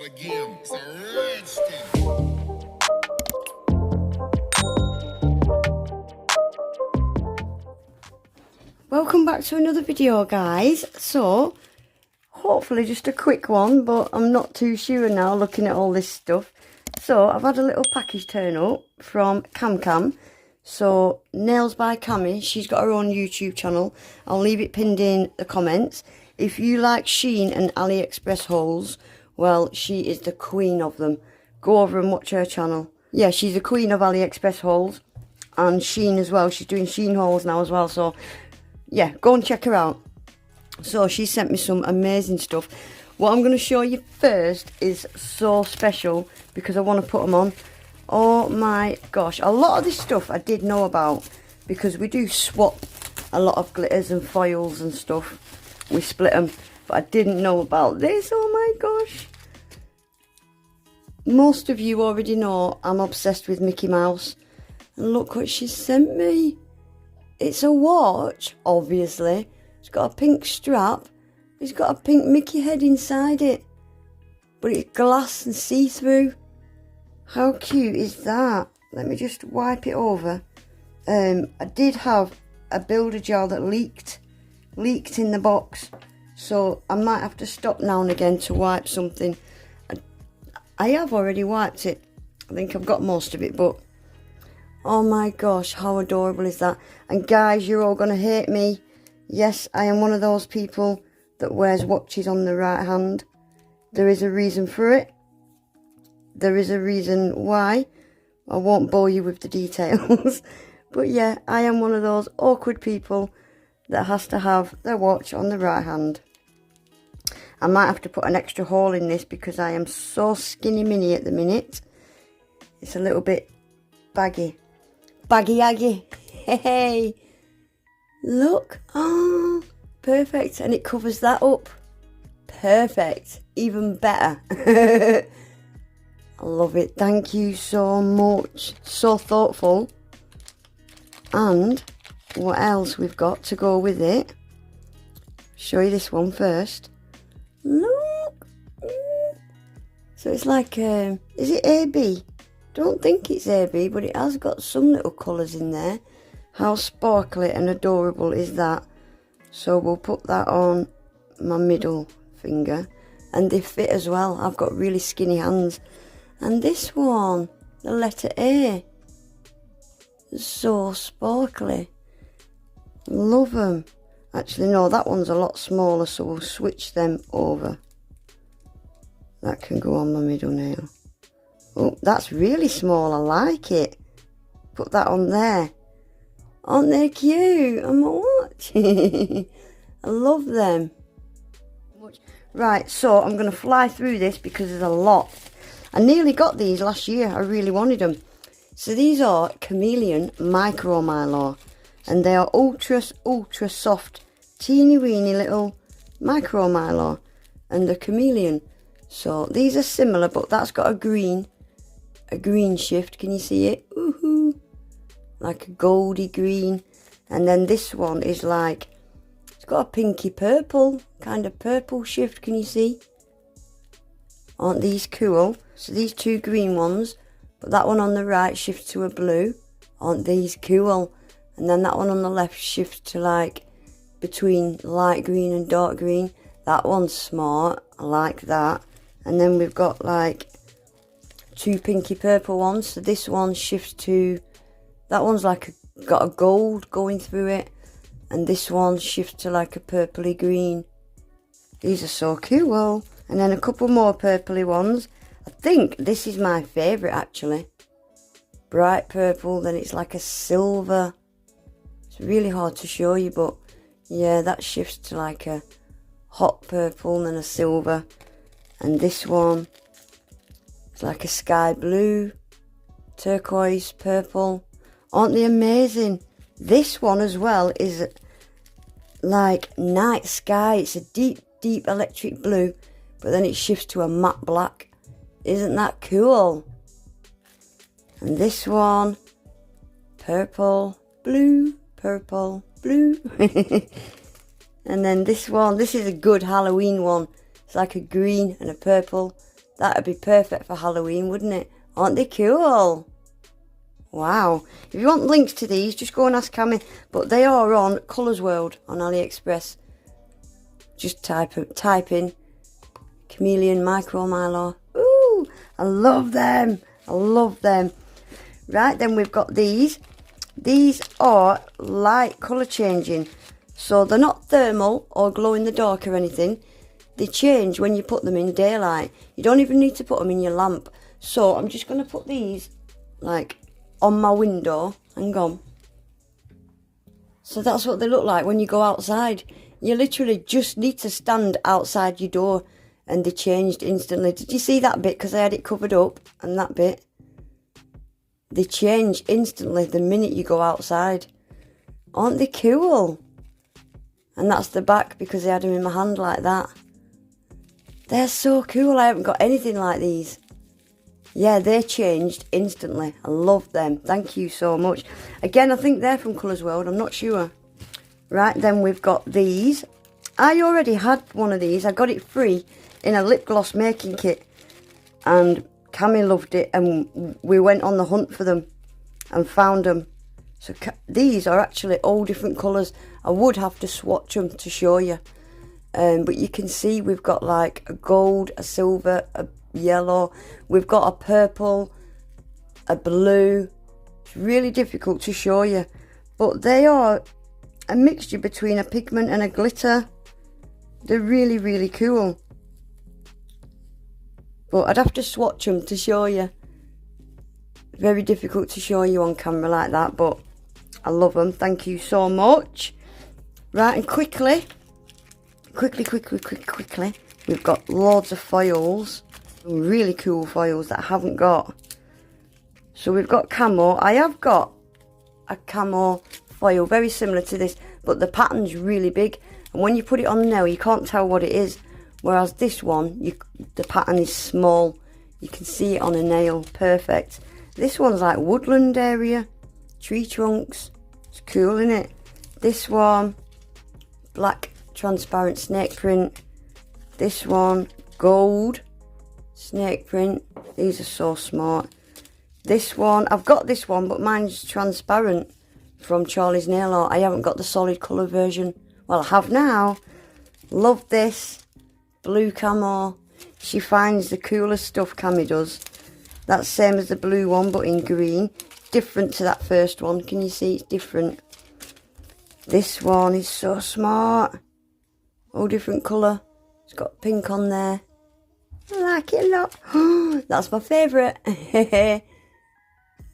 start again. It's a rich thing. Welcome back to another video, guys. So hopefully just a quick one, but I'm not too sure now looking at all this stuff. So I've had a little package turn up from Cam. So Nails by Cammi, she's got her own YouTube channel. I'll leave it pinned in the comments. If you like Shein and AliExpress hauls, well, she is the queen of them. Go over and watch her channel. Yeah, she's the queen of AliExpress hauls and Shein as well. She's doing Shein hauls now as well. So yeah, go and check her out. So she sent me some amazing stuff. What I'm going to show you first is so special because I want to put them on. Oh my gosh, a lot of this stuff I did know about because we do swap a lot of glitters and foils and stuff. We split them, but I didn't know about this. Oh my gosh. Most of you already know I'm obsessed with Mickey Mouse. And look what she sent me. It's a watch, obviously. It's got a pink strap. It's got a pink Mickey head inside it. But it's glass and see-through. How cute is that? Let me just wipe it over. I did have a builder gel that leaked in the box. So I might have to stop now and again to wipe something. I have already wiped it. I think I've got most of it, but oh my gosh, how adorable is that? And guys, you're all going to hate me. Yes, I am one of those people that wears watches on the right hand. There is a reason for it. There is a reason why. I won't bore you with the details. But yeah, I am one of those awkward people that has to have their watch on the right hand. I might have to put an extra hole in this because I am so skinny mini at the minute. It's a little bit baggy. Baggy-aggy. Hey, look. Oh, perfect. And it covers that up. Perfect. Even better. I love it. Thank you so much. So thoughtful. And what else we've got to go with it? Show you this one first. Look. So it's like, is it AB? Don't think it's AB, but it has got some little colours in there. How sparkly and adorable is that? So we'll put that on my middle finger. And they fit as well. I've got really skinny hands. And this one, the letter A. So sparkly. Love them. Actually, no, that one's a lot smaller, so we'll switch them over. That can go on my middle nail. Oh, that's really small. I like it. Put that on there. Aren't they cute? On my watch. I love them. Right, so I'm going to fly through this because there's a lot. I nearly got these last year. I really wanted them. So these are Chameleon micro mylar. And they are ultra soft, teeny weeny little micro mylar. And the Chameleon. So these are similar, but that's got a green shift. Can you see it? Woohoo! Like a goldy green. And then this one is like, it's got a pinky purple, kind of purple shift. Can you see? Aren't these cool? So these two green ones, but that one on the right shifts to a blue. Aren't these cool? And then that one on the left shifts to like between light green and dark green. That one's smart. I like that. And then we've got like two pinky purple ones. So this one shifts to, that one's like got a gold going through it. And this one shifts to like a purpley green. These are so cool. And then a couple more purpley ones. I think this is my favourite actually. Bright purple, then it's like a silver. It's really hard to show you, but yeah, that shifts to like a hot purple and then a silver. And this one, it's like a sky blue, turquoise, purple. Aren't they amazing? This one as well is like night sky. It's a deep electric blue, but then it shifts to a matte black. Isn't that cool? And this one, purple, blue, purple, blue. And then this one, this is a good Halloween one. It's like a green and a purple. That'd be perfect for Halloween, wouldn't it? Aren't they cool? Wow. If you want links to these, just go and ask Cammi. But they are on Colours World on AliExpress. Just type in Chameleon Micro Mylar. Ooh, I love them. I love them. Right, then we've got these. These are light colour changing. So they're not thermal or glow in the dark or anything. They change when you put them in daylight. You don't even need to put them in your lamp. So I'm just going to put these like on my window. Hang on. So that's what they look like when you go outside. You literally just need to stand outside your door and they changed instantly. Did you see that bit? Because I had it covered up, and that bit. They change instantly the minute you go outside. Aren't they cool? And that's the back because I had them in my hand like that. They're so cool. I haven't got anything like these. Yeah, they changed instantly. I love them. Thank you so much. Again, I think they're from Colours World. I'm not sure. Right, then we've got these. I already had one of these. I got it free in a lip gloss making kit. And Cammi loved it. And we went on the hunt for them and found them. So these are actually all different colours. I would have to swatch them to show you. But you can see we've got like a gold, a silver, a yellow. We've got a purple, a blue. It's really difficult to show you. But they are a mixture between a pigment and a glitter. They're really, really cool. But I'd have to swatch them to show you. Very difficult to show you on camera like that, but I love them. Thank you so much. Right, and quickly, we've got loads of foils. Some really cool foils that I haven't got. So we've got camo. I have got a camo foil, very similar to this, but the pattern's really big. And when you put it on now, you can't tell what it is. Whereas this one, the pattern is small. You can see it on a nail. Perfect. This one's like woodland area. Tree trunks. It's cool, isn't it? This one, black transparent snake print. This one, gold snake print. These are so smart. This one, I've got this one, but mine's transparent from Charlie's Nail Art. I haven't got the solid colour version. Well, I have now. Love this. Blue camo. She finds the coolest stuff, Cammi does. That's same as the blue one, but in green. Different to that first one. Can you see it's different? This one is so smart. All different colour. It's got pink on there. I like it a lot. That's my favourite.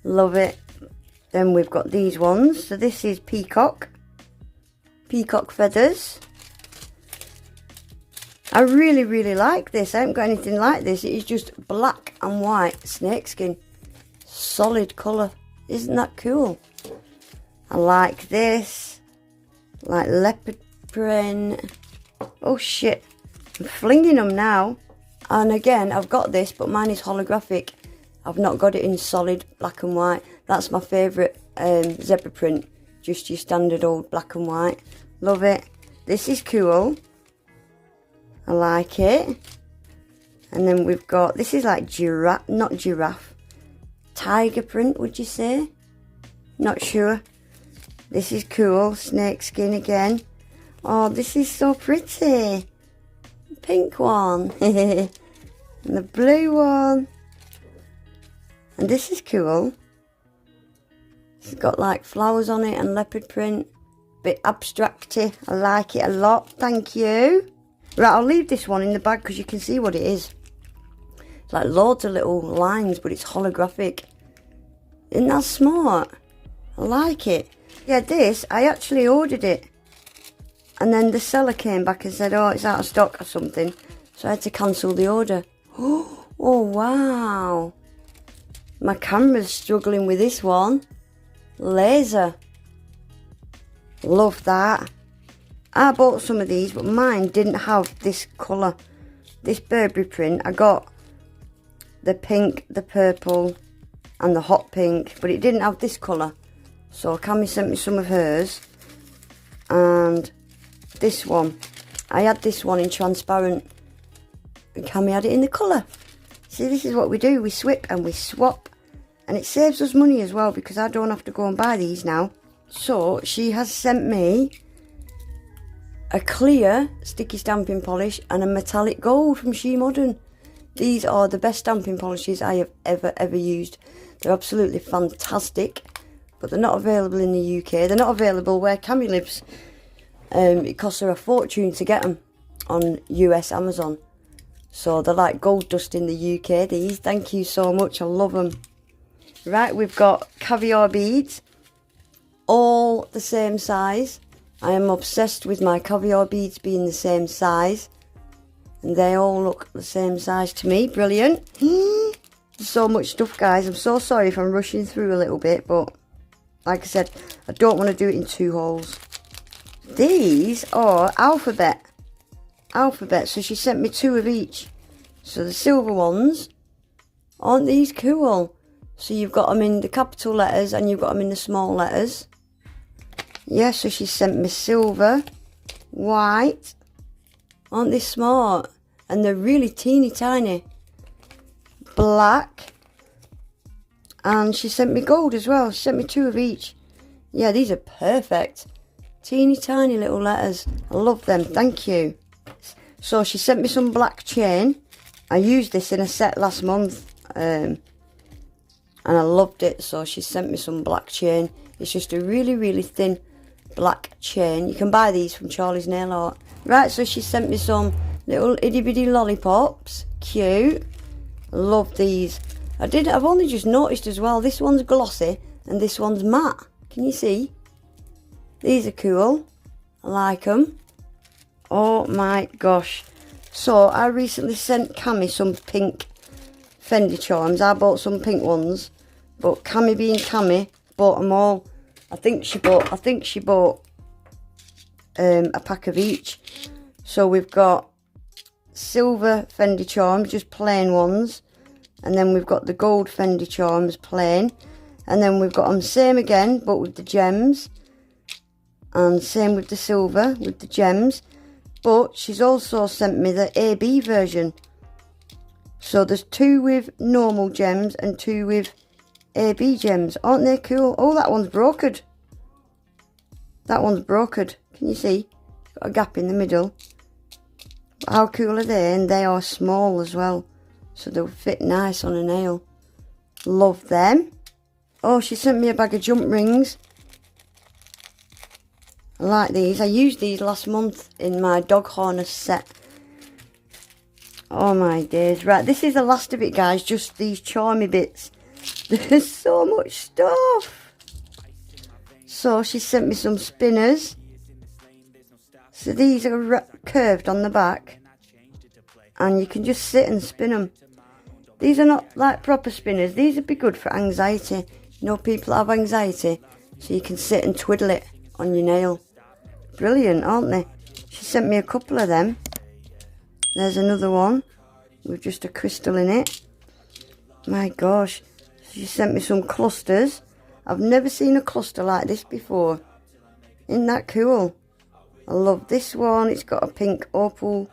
Love it. Then we've got these ones. So this is peacock. Peacock feathers. I really, really like this. I haven't got anything like this. It is just black and white snakeskin. Solid colour. Isn't that cool? I like this. Like leopard print. Oh shit. I'm flinging them now. And again, I've got this, but mine is holographic. I've not got it in solid black and white. That's my favourite zebra print. Just your standard old black and white. Love it. This is cool. I like it. And then we've got, this is like giraffe, not giraffe. Tiger print, would you say? Not sure. This is cool. Snake skin again. Oh, this is so pretty. Pink one. And the blue one. And this is cool. It's got like flowers on it and leopard print. Bit abstracty. I like it a lot. Thank you. Right, I'll leave this one in the bag because you can see what it is. It's like loads of little lines, but it's holographic. Isn't that smart? I like it. Yeah, this, I actually ordered it. And then the seller came back and said, oh, it's out of stock or something. So I had to cancel the order. Oh, wow. My camera's struggling with this one. Laser. Love that. I bought some of these, but mine didn't have this colour. This Burberry print. I got the pink, the purple and the hot pink, but it didn't have this colour. So Cammi sent me some of hers. And this one. I had this one in transparent. And Cammi had it in the colour. See, this is what we do. We swip and we swap. And it saves us money as well because I don't have to go and buy these now. So she has sent me a clear sticky stamping polish and a metallic gold from She Modern. These are the best stamping polishes I have ever used. They're absolutely fantastic, but they're not available in the UK. They're not available where Cammi lives. It costs her a fortune to get them on US Amazon. So they're like gold dust in the UK, these. Thank you so much, I love them. Right, we've got caviar beads, all the same size. I am obsessed with my caviar beads being the same size. And they all look the same size to me. Brilliant. So much stuff, guys. I'm so sorry if I'm rushing through a little bit, but like I said, I don't want to do it in 2 hauls. These are alphabet. So she sent me 2 of each. So the silver ones, aren't these cool? So you've got them in the capital letters and you've got them in the small letters. Yeah, so she sent me silver, white. Aren't they smart? And they're really teeny tiny. Black. And she sent me gold as well. She sent me 2 of each. Yeah, these are perfect. Teeny tiny little letters. I love them, thank you. So she sent me some black chain. I used this in a set last month. And I loved it, so she sent me some black chain. It's just a really thin black chain. You can buy these from Charlie's Nail Art. Right, so she sent me some little itty bitty lollipops. Cute. Love these. I've only just noticed as well, this one's glossy and this one's matte. Can you see? These are cool. I like them. Oh my gosh. So I recently sent Cammi some pink Fendi charms. I bought some pink ones, but Cammi being Cammi, bought them all. I think she bought a pack of each. So we've got silver Fendi charms, just plain ones, and then we've got the gold Fendi charms, plain, and then we've got them same again, but with the gems, and same with the silver with the gems. But she's also sent me the AB version. So there's 2 with normal gems and 2 with AB gems. Aren't they cool? Oh, that one's brokered. That one's brokered. Can you see? Got a gap in the middle. But how cool are they? And they are small as well. So they'll fit nice on a nail. Love them. Oh, she sent me a bag of jump rings. I like these. I used these last month in my dog harness set. Oh my days. Right, this is the last of it, guys. Just these charmy bits. There's so much stuff. So she sent me some spinners. So these are curved on the back. And you can just sit and spin them. These are not like proper spinners. These would be good for anxiety. You know, people have anxiety. So you can sit and twiddle it on your nail. Brilliant, aren't they? She sent me a couple of them. There's another one with just a crystal in it. My gosh. She sent me some clusters. I've never seen a cluster like this before. Isn't that cool? I love this one. It's got a pink opal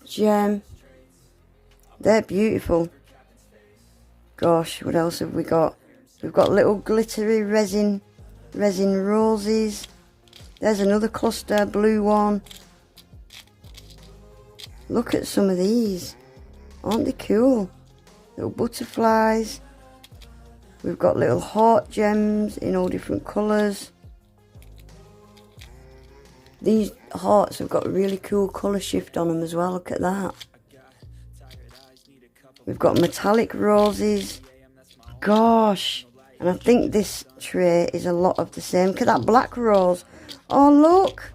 gem. They're beautiful. Gosh, what else have we got? We've got little glittery resin roses. There's another cluster, blue one. Look at some of these. Aren't they cool? Little butterflies. We've got little heart gems in all different colours. These hearts have got really cool colour shift on them as well. Look at that. We've got metallic roses. Gosh. And I think this tray is a lot of the same. Look at that black rose. Oh, look.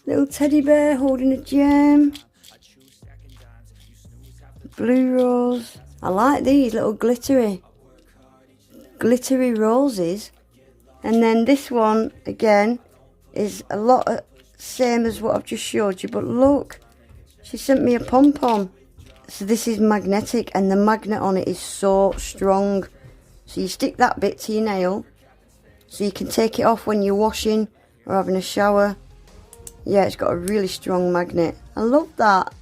Little teddy bear holding a gem. Blue rose. I like these little glittery roses. And then this one again is a lot of same as what I've just showed you, but look, she sent me a pom-pom. So this is magnetic and the magnet on it is so strong. So you stick that bit to your nail so you can take it off when you're washing or having a shower. Yeah, it's got a really strong magnet. I love that.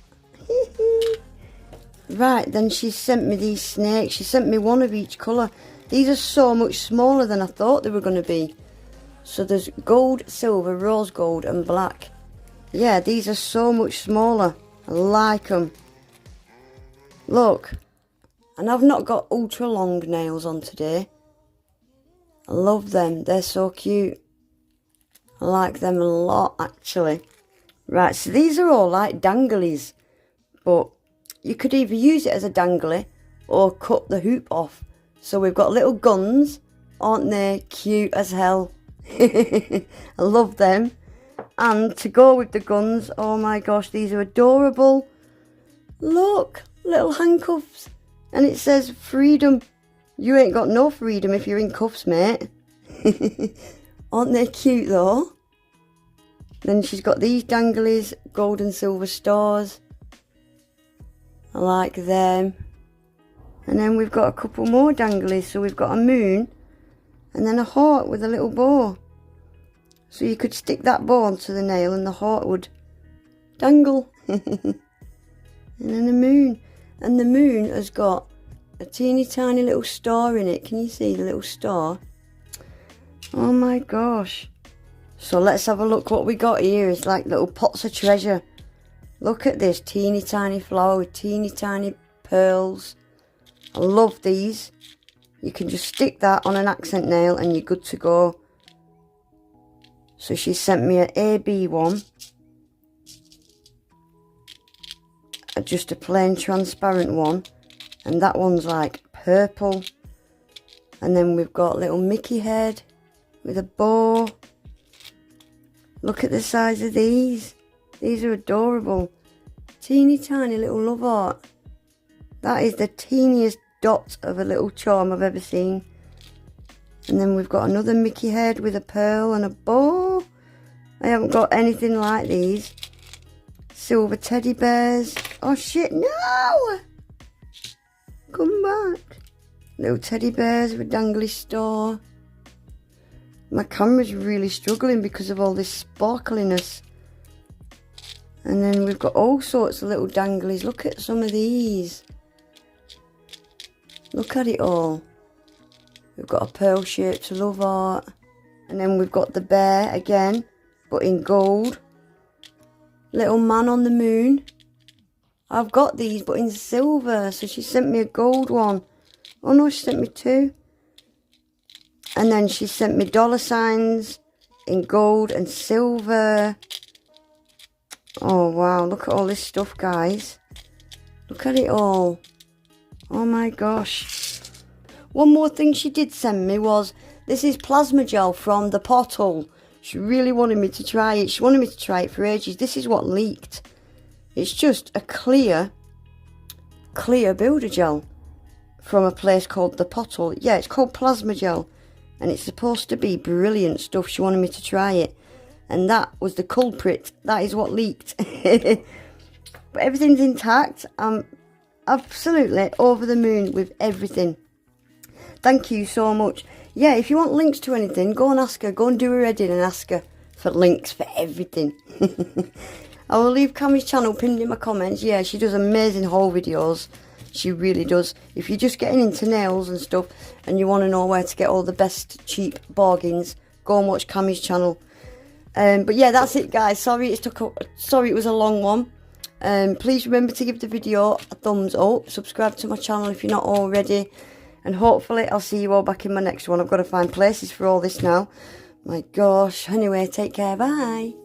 Right, then she sent me these snakes. She sent me one of each colour. These are so much smaller than I thought they were going to be. So there's gold, silver, rose gold and black. Yeah, these are so much smaller. I like them. Look. And I've not got ultra long nails on today. I love them. They're so cute. I like them a lot, actually. Right, so these are all like danglies. But you could either use it as a dangly or cut the hoop off. So we've got little guns. Aren't they cute as hell? I love them. And to go with the guns, oh my gosh, these are adorable. Look, little handcuffs. And it says freedom. You ain't got no freedom if you're in cuffs, mate. Aren't they cute though? Then she's got these danglies, gold and silver stars. I like them. And then we've got a couple more danglies. So we've got a moon and then a heart with a little bow. So you could stick that bow onto the nail and the heart would dangle. And then the moon. And the moon has got a teeny tiny little star in it. Can you see the little star? Oh my gosh. So let's have a look what we got here. It's like little pots of treasure. Look at this teeny tiny flower with teeny tiny pearls. I love these. You can just stick that on an accent nail and you're good to go. So she sent me an AB one. Just a plain transparent one. And that one's like purple. And then we've got little Mickey head with a bow. Look at the size of these. These are adorable. Teeny tiny little love heart. That is the teeniest dot of a little charm I've ever seen. And then we've got another Mickey head with a pearl and a bow. I haven't got anything like these. Silver teddy bears. Oh shit, no! Come back. Little teddy bears with a dangly star. My camera's really struggling because of all this sparkliness. And then we've got all sorts of little danglies. Look at some of these. Look at it all. We've got a pearl shaped love heart. And then we've got the bear again, but in gold. Little man on the moon. I've got these, but in silver. So she sent me a gold one. Oh no, she sent me two. And then she sent me dollar signs in gold and silver. Oh wow, look at all this stuff, guys. Look at it all. Oh my gosh. One more thing she did send me was, this is plasma gel from the Portal. She really wanted me to try it. She wanted me to try it for ages. This is what leaked. It's just a clear builder gel from a place called the Portal. Yeah, it's called plasma gel. And it's supposed to be brilliant stuff. She wanted me to try it. And that was the culprit. That is what leaked. But everything's intact. I'm absolutely over the moon with everything. Thank you so much. Yeah, if you want links to anything, go and ask her. Go and do a Reddit and ask her for links for everything. I will leave Cammi's channel pinned in my comments. Yeah, she does amazing haul videos. She really does. If you're just getting into nails and stuff and you want to know where to get all the best cheap bargains, go and watch Cammi's channel. But yeah, that's it, guys. Sorry it was a long one. Please remember to give the video a thumbs up. Subscribe to my channel if you're not already. And hopefully I'll see you all back in my next one. I've got to find places for all this now. My gosh. Anyway, take care. Bye.